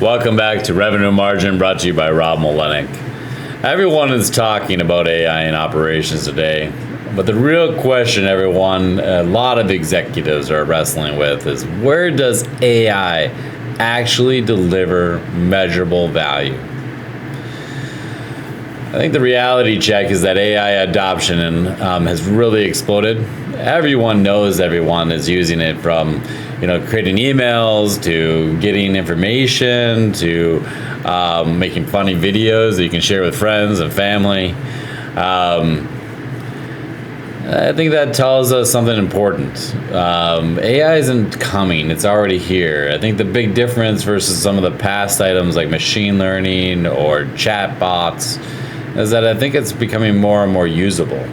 Welcome back to Revenue Margin, brought to you by Rob Malenik. Everyone is talking about AI in operations today, but the real question everyone, a lot of executives are wrestling with is, where does AI actually deliver measurable value? I think the reality check is that AI adoption has really exploded. Everyone knows everyone is using it, from creating emails to getting information to making funny videos that you can share with friends and family. I think that tells us something important. AI isn't coming, it's already here. I think the big difference versus some of the past items like machine learning or chat bots is that I think it's becoming more and more usable.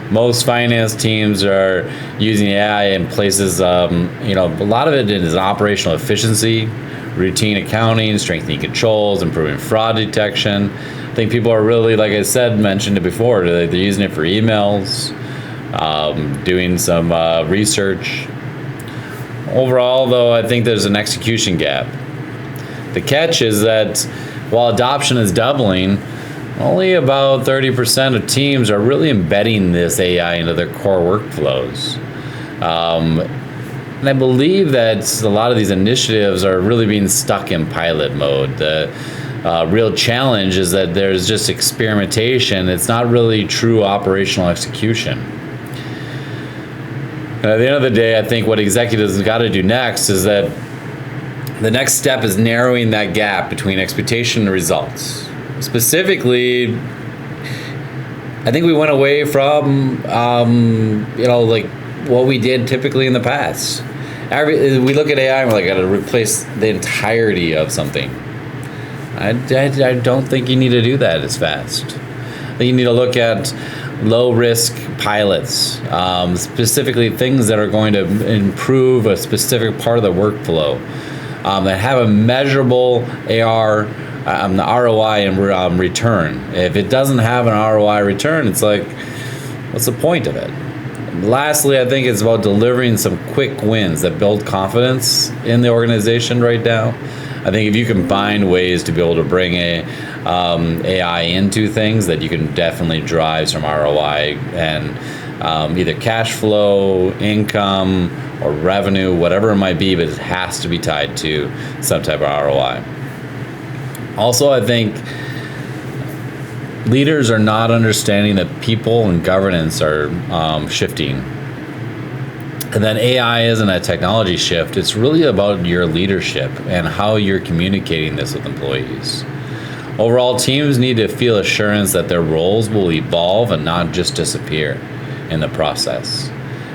Most finance teams are using AI in places, a lot of it is operational efficiency, routine accounting, strengthening controls, improving fraud detection. I think people are really, like I mentioned it before, they're using it for emails, doing some research. Overall, though, I think there's an execution gap. The catch is that while adoption is doubling, only about 30% of teams are really embedding this AI into their core workflows. And I believe that a lot of these initiatives are really being stuck in pilot mode. The real challenge is that there's just experimentation. It's not really true operational execution. And at the end of the day, I think what executives have got to do next is that the next step is narrowing that gap between expectation and results. Specifically, I think we went away from, what we did typically in the past. We look at AI and we're like, got to replace the entirety of something. I don't think you need to do that as fast. I think you need to look at low-risk pilots, specifically things that are going to improve a specific part of the workflow, that have a measurable the ROI and return. If it doesn't have an ROI return, it's like, what's the point of it? Lastly, I think it's about delivering some quick wins that build confidence in the organization right now. I think if you can find ways to be able to bring AI into things, that you can definitely drive some ROI and either cash flow, income, or revenue, whatever it might be, but it has to be tied to some type of ROI. Also, I think leaders are not understanding that people and governance are shifting. And that AI isn't a technology shift. It's really about your leadership and how you're communicating this with employees. Overall, teams need to feel assurance that their roles will evolve and not just disappear in the process.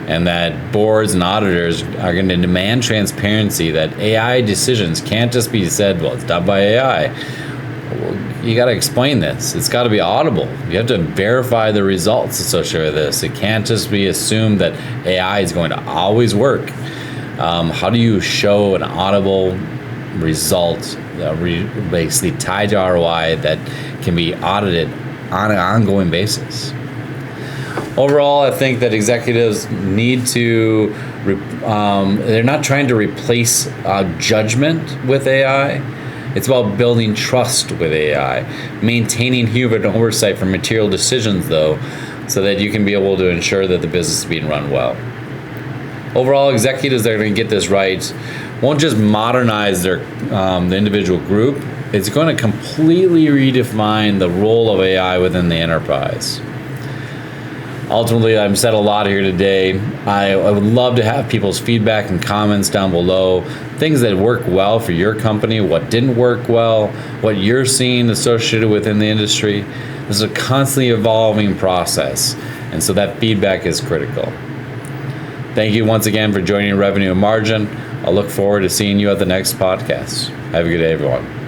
And that boards and auditors are going to demand transparency, that AI decisions can't just be said, well, it's done by AI. Well, you got to explain this. It's got to be audible. You have to verify the results associated with this. It can't just be assumed that AI is going to always work. How do you show an audible result basically tied to ROI that can be audited on an ongoing basis? Overall, I think that executives need to, they're not trying to replace judgment with AI. It's about building trust with AI, maintaining human oversight for material decisions, though, so that you can be able to ensure that the business is being run well. Overall, executives that are going to get this right won't just modernize the individual group. It's going to completely redefine the role of AI within the enterprise. Ultimately, I've said a lot here today. I would love to have people's feedback and comments down below. Things that work well for your company, what didn't work well, what you're seeing associated within the industry. This is a constantly evolving process, and so that feedback is critical. Thank you once again for joining Revenue and Margin. I'll look forward to seeing you at the next podcast. Have a good day, everyone.